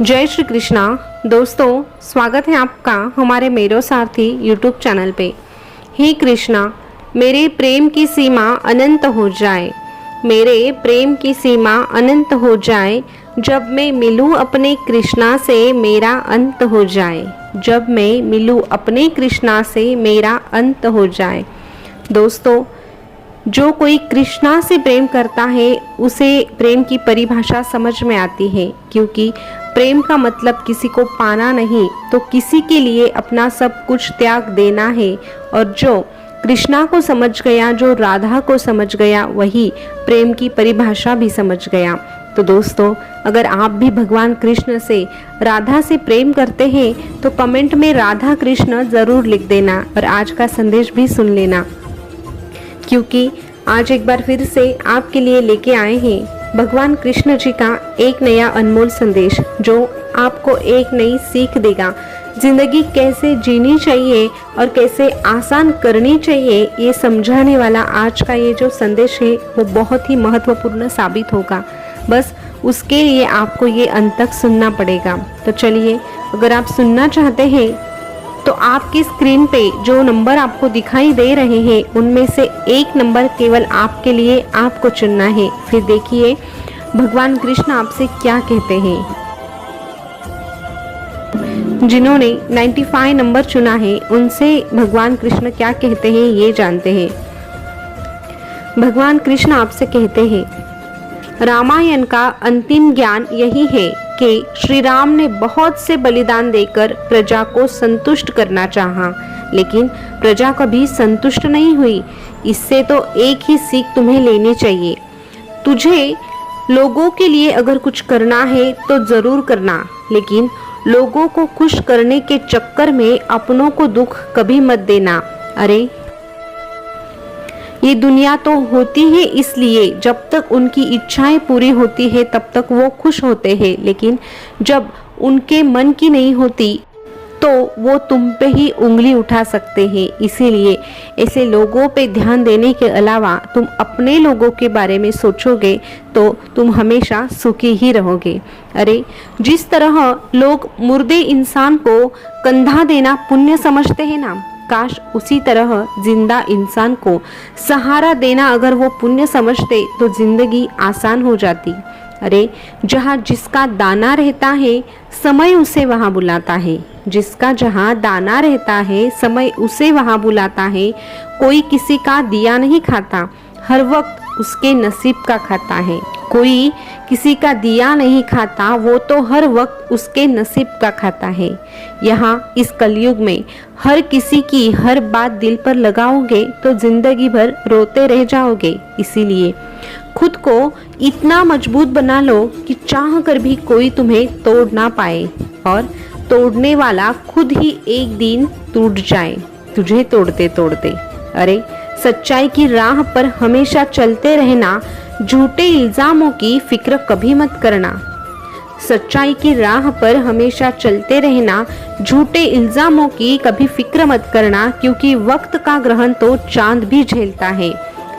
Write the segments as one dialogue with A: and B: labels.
A: जय श्री कृष्णा। दोस्तों, स्वागत है आपका हमारे मेरो सारथी यूट्यूब चैनल पे। हे कृष्णा, मेरे प्रेम की सीमा अनंत हो जाए, मेरे प्रेम की सीमा अनंत हो जाए। जब मैं मिलूं अपने कृष्णा से मेरा अंत हो जाए, जब मैं मिलूं अपने कृष्णा से मेरा अंत हो जाए। दोस्तों, जो कोई कृष्णा से प्रेम करता है उसे प्रेम की परिभाषा समझ में आती है, क्योंकि प्रेम का मतलब किसी को पाना नहीं तो किसी के लिए अपना सब कुछ त्याग देना है। और जो कृष्णा को समझ गया, जो राधा को समझ गया, वही प्रेम की परिभाषा भी समझ गया। तो दोस्तों, अगर आप भी भगवान कृष्ण से, राधा से प्रेम करते हैं तो कमेंट में राधा कृष्ण ज़रूर लिख देना और आज का संदेश भी सुन लेना, क्योंकि आज एक बार फिर से आपके लिए लेके आए हैं भगवान कृष्ण जी का एक नया अनमोल संदेश, जो आपको एक नई सीख देगा। जिंदगी कैसे जीनी चाहिए और कैसे आसान करनी चाहिए, ये समझाने वाला आज का ये जो संदेश है वो बहुत ही महत्वपूर्ण साबित होगा। बस उसके लिए आपको ये अंत तक सुनना पड़ेगा। तो चलिए, अगर आप सुनना चाहते हैं तो आपकी स्क्रीन पे जो नंबर आपको दिखाई दे रहे हैं उनमें से एक नंबर केवल आपके लिए आपको चुनना है। फिर देखिए भगवान कृष्ण आपसे क्या कहते हैं। जिन्होंने 95 नंबर चुना है उनसे भगवान कृष्ण क्या कहते हैं ये जानते हैं। भगवान कृष्ण आपसे कहते हैं, रामायण का अंतिम ज्ञान यही है कि श्री राम ने बहुत से बलिदान देकर प्रजा को संतुष्ट करना चाहा, लेकिन प्रजा कभी संतुष्ट नहीं हुई। इससे तो एक ही सीख तुम्हें लेनी चाहिए। तुझे लोगों के लिए अगर कुछ करना है तो जरूर करना, लेकिन लोगों को खुश करने के चक्कर में अपनों को दुख कभी मत देना। अरे, ये दुनिया तो होती है इसलिए जब तक उनकी इच्छाएं पूरी होती है तब तक वो खुश होते हैं, लेकिन जब उनके मन की नहीं होती तो वो तुम पे ही उंगली उठा सकते हैं। इसीलिए ऐसे लोगों पे ध्यान देने के अलावा तुम अपने लोगों के बारे में सोचोगे तो तुम हमेशा सुखी ही रहोगे। अरे, जिस तरह लोग मुर्दे इंसान को कंधा देना पुण्य समझते हैं ना, काश उसी तरह जिंदा इंसान को सहारा देना अगर वो पुण्य समझते तो जिंदगी आसान हो जाती। अरे, जहाँ जिसका दाना रहता है समय उसे वहाँ बुलाता है, जिसका जहाँ दाना रहता है समय उसे वहाँ बुलाता है। कोई किसी का दिया नहीं खाता, हर वक्त उसके नसीब का खाता है। कोई किसी का दिया नहीं खाता, वो तो हर वक्त उसके नसीब का खाता है। यहाँ इस कलयुग में हर किसी की हर बात दिल पर लगाओगे तो जिंदगी भर रोते रह जाओगे। इसीलिए खुद को इतना मजबूत बना लो कि चाह कर भी कोई तुम्हें तोड़ ना पाए, और तोड़ने वाला खुद ही एक दिन टूट जाए तुझे तोड़ते तोड़ते। अरे, सच्चाई की राह पर हमेशा चलते रहना, झूठे इल्जामों की फिक्र कभी मत करना। सच्चाई की राह पर हमेशा चलते रहना, झूठे इल्जामों की कभी फिक्र मत करना, क्योंकि वक्त का ग्रहण तो चांद भी झेलता है।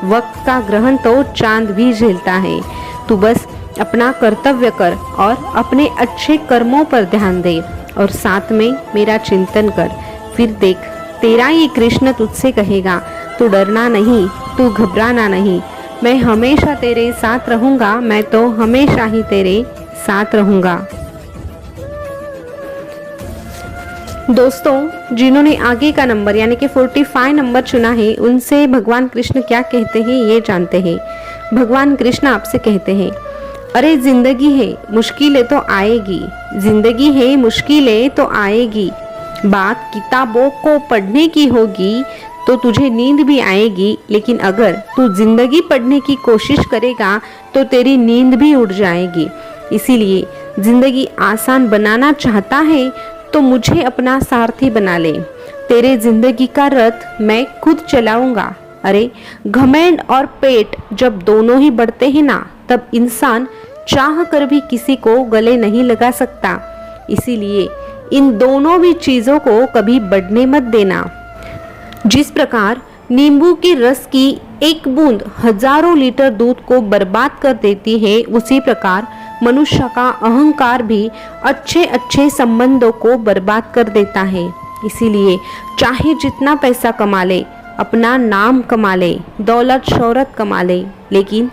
A: वक्त का ग्रहण तो चांद भी झेलता है। तू बस अपना कर्तव्य कर और अपने अच्छे कर्मों पर ध्यान दे और साथ में मेरा चिंतन कर। फिर देख, तेरा ये कृष्ण तुझसे कहेगा, तू डरना नहीं, तू घबराना नहीं, मैं हमेशा तेरे साथ रहूंगा, मैं तो हमेशा ही तेरे साथ रहूंगा। दोस्तों, जिन्होंने आगे का नंबर यानी कि 45 नंबर चुना है उनसे भगवान कृष्ण क्या कहते हैं ये जानते हैं। भगवान कृष्ण आपसे कहते हैं, अरे जिंदगी है मुश्किलें तो आएगी, जिंदगी है मुश्किलें तो आएगी। बात किताबों को पढ़ने की होगी तो तुझे नींद भी आएगी, लेकिन अगर तू जिंदगी पढ़ने की कोशिश करेगा तो तेरी नींद भी उड़ जाएगी। इसीलिए जिंदगी आसान बनाना चाहता है तो मुझे अपना सारथी बना ले। तेरे जिंदगी का रथ मैं खुद चलाऊंगा। अरे, घमंड और पेट जब दोनों ही बढ़ते हैं ना, तब इंसान चाह कर भी किसी को गले नहीं लगा सकता। इसीलिए इन दोनों भी चीजों को कभी बढ़ने मत देना। जिस प्रकार नींबू के रस की एक बूंद हजारों लीटर दूध को बर्बाद कर देती है, उसी प्रकार मनुष्य का अहंकार भी अच्छे अच्छे संबंधों को बर्बाद कर देता है। इसीलिए चाहे जितना पैसा कमा ले, अपना नाम कमा ले, दौलत शोहरत कमा ले, लेकिन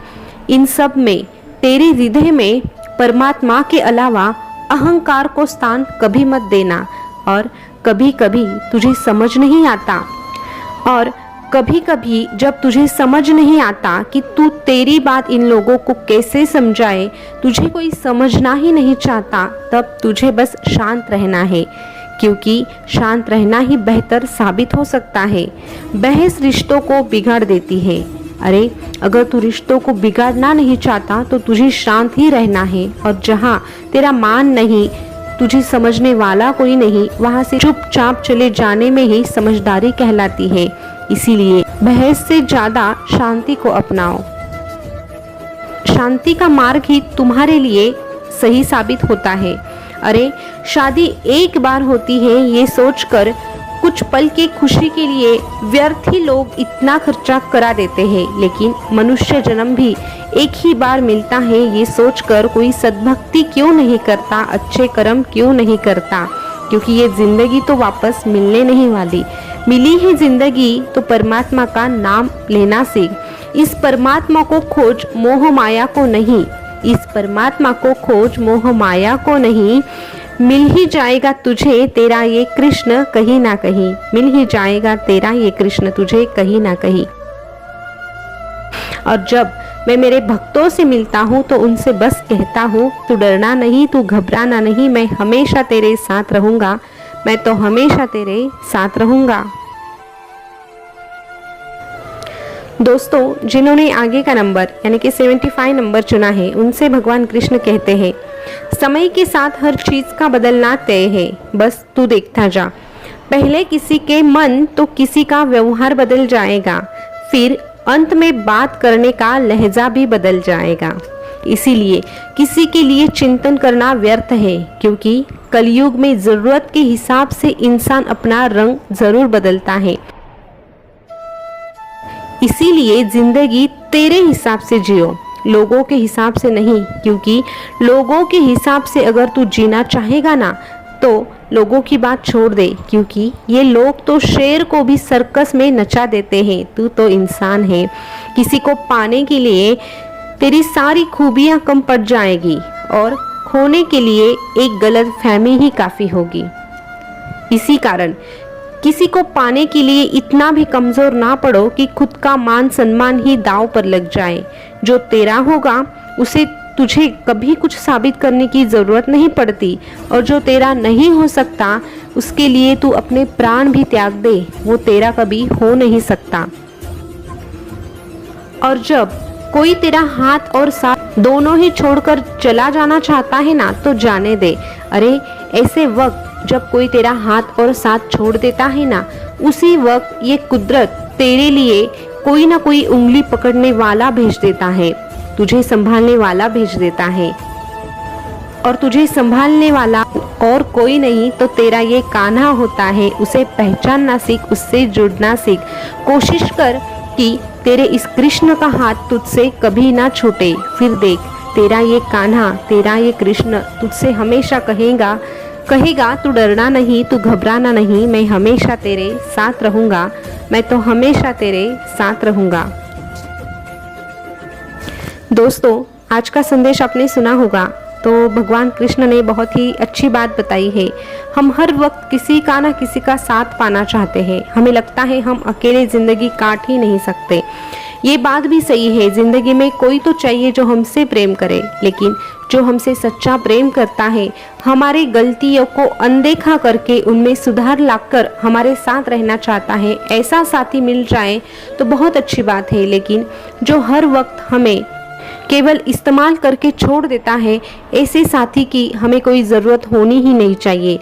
A: इन सब में तेरे हृदय में परमात्मा के अलावा अहंकार को स्थान कभी मत देना। और कभी कभी तुझे समझ नहीं आता, और कभी कभी जब तुझे समझ नहीं आता कि तू तेरी बात इन लोगों को कैसे समझाए, तुझे कोई समझना ही नहीं चाहता, तब तुझे बस शांत रहना है, क्योंकि शांत रहना ही बेहतर साबित हो सकता है। बहस रिश्तों को बिगाड़ देती है। अरे अगर तू रिश्तों को बिगाड़ना नहीं चाहता तो तुझे शांत ही रहना है, और जहाँ तेरा मान नहीं, तुझे समझने वाला कोई नहीं, वहाँ से चुपचाप चले जाने में ही समझदारी कहलाती है। इसीलिए बहस से ज़्यादा शांति को अपनाओ। शांति का मार्ग ही तुम्हारे लिए सही साबित होता है। अरे शादी एक बार होती है, ये सोचकर कुछ पल की खुशी के लिए व्यर्थ ही लोग इतना खर्चा करा देते हैं, लेकिन मनुष्य जन्म भी एक ही बार मिलता है, ये सोचकर कोई सद्भक्ति क्यों नहीं करता, अच्छे कर्म क्यों नहीं करता, क्योंकि ये जिंदगी तो वापस मिलने नहीं वाली। मिली है जिंदगी तो परमात्मा का नाम लेना सीख। इस परमात्मा को खोज, मोह माया को नहीं। इस परमात्मा को खोज, मोह माया को नहीं। मिल ही जाएगा तुझे तेरा ये कृष्ण कहीं ना कहीं। मिल ही जाएगा तेरा ये कृष्ण तुझे कहीं ना कहीं। और जब मैं मेरे भक्तों से मिलता हूँ तो उनसे बस कहता हूँ, तू डरना नहीं, तू घबराना नहीं, मैं हमेशा तेरे साथ रहूँगा, मैं तो हमेशा तेरे साथ रहूँगा। दोस्तों, जिन्होंने आगे का नंबर यानी कि 75 नंबर चुना है, उनसे भगवान कृष्ण कहते हैं, समय के साथ हर चीज़ का बदलना तय है, बस तू देखता जा। पहले किसी के मन तो किसी का व्यवहार बदल जाएगा, फिर अंत में बात करने का लहजा भी बदल जाएगा। इसीलिए किसी के लिए चिंतन करना व्यर्थ है, क्योंकि कलयुग में ज़रूरत के हिसाब से इंसान अपना रंग ज़रूर बदलता है। इसीलिए जिंदगी तेरे हिसाब से जियो, लोगों के हिसाब से नहीं, क्योंकि लोगों के हिसाब से अगर तू जीना चाहेगा ना, तो लोगों की बात छोड़ दे, क्योंकि ये लोग तो शेर को भी सर्कस में नचा देते हैं, तू तो इंसान है। किसी को पाने के लिए तेरी सारी खूबियां कम पड़ जाएगी, और खोने के लिए एक गलत फहमी ही काफ़ी होगी। इसी कारण किसी को पाने के लिए इतना भी कमज़ोर ना पड़ो कि खुद का मान सम्मान ही दांव पर लग जाए। जो तेरा होगा उसे तुझे कभी कुछ साबित करने की ज़रूरत नहीं पड़ती, और जो तेरा नहीं हो सकता उसके लिए तू अपने प्राण भी त्याग दे, वो तेरा कभी हो नहीं सकता। और जब कोई तेरा हाथ और साथ दोनों ही छोड़कर चला जाना चाहता है ना, तो जाने दे। अरे ऐसे वक्त जब कोई तेरा हाथ और साथ छोड़ देता है ना, उसी वक्त ये कुदरत तेरे लिए कोई ना कोई उंगली पकड़ने वाला भेज देता है, तुझे संभालने वाला भेज देता है। और तुझे संभालने वाला और कोई नहीं तो तेरा ये कान्हा होता है। उसे पहचानना सीख, उससे जुड़ना सीख। कोशिश कर कि तेरे इस कृष्ण का हाथ तुझसे कभी ना छूटे। फिर देख, तेरा ये कान्हा, तेरा ये कृष्ण तुझसे हमेशा कहेगा, तू डरना नहीं, तू घबराना नहीं, मैं हमेशा तेरे साथ रहूँगा, मैं तो हमेशा तेरे साथ रहूँगा। दोस्तों, आज का संदेश आपने सुना होगा, तो भगवान कृष्ण ने बहुत ही अच्छी बात बताई है। हम हर वक्त किसी का ना किसी का साथ पाना चाहते हैं। हमें लगता है हम अकेले ज़िंदगी काट ही नहीं सकते। ये बात भी सही है, ज़िंदगी में कोई तो चाहिए जो हमसे प्रेम करे, लेकिन जो हमसे सच्चा प्रेम करता है, हमारी गलतियों को अनदेखा करके उनमें सुधार लाकर हमारे साथ रहना चाहता है, ऐसा साथी मिल जाए तो बहुत अच्छी बात है। लेकिन जो हर वक्त हमें केवल इस्तेमाल करके छोड़ देता है, ऐसे साथी की हमें कोई ज़रूरत होनी ही नहीं चाहिए।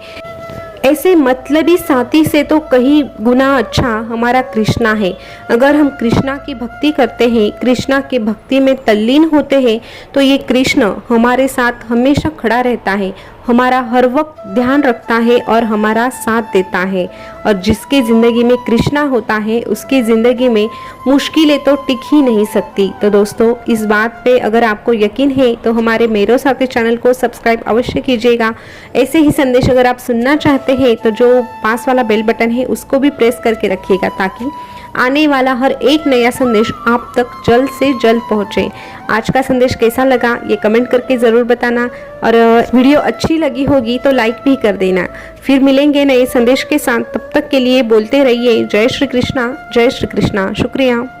A: ऐसे मतलबी साथी से तो कहीं गुना अच्छा हमारा कृष्णा है। अगर हम कृष्णा की भक्ति करते हैं, कृष्णा की भक्ति में तल्लीन होते हैं, तो ये कृष्ण हमारे साथ हमेशा खड़ा रहता है, हमारा हर वक्त ध्यान रखता है और हमारा साथ देता है। और जिसके ज़िंदगी में कृष्णा होता है उसकी ज़िंदगी में मुश्किलें तो टिक ही नहीं सकती। तो दोस्तों, इस बात पे अगर आपको यकीन है तो हमारे मेरो साथी चैनल को सब्सक्राइब अवश्य कीजिएगा। ऐसे ही संदेश अगर आप सुनना चाहते हैं तो जो पास वाला बेल बटन है उसको भी प्रेस करके रखिएगा, ताकि आने वाला हर एक नया संदेश आप तक जल्द से जल्द पहुंचे। आज का संदेश कैसा लगा ये कमेंट करके ज़रूर बताना, और वीडियो अच्छी लगी होगी तो लाइक भी कर देना। फिर मिलेंगे नए संदेश के साथ, तब तक के लिए बोलते रहिए जय श्री कृष्णा, जय श्री कृष्णा। शुक्रिया।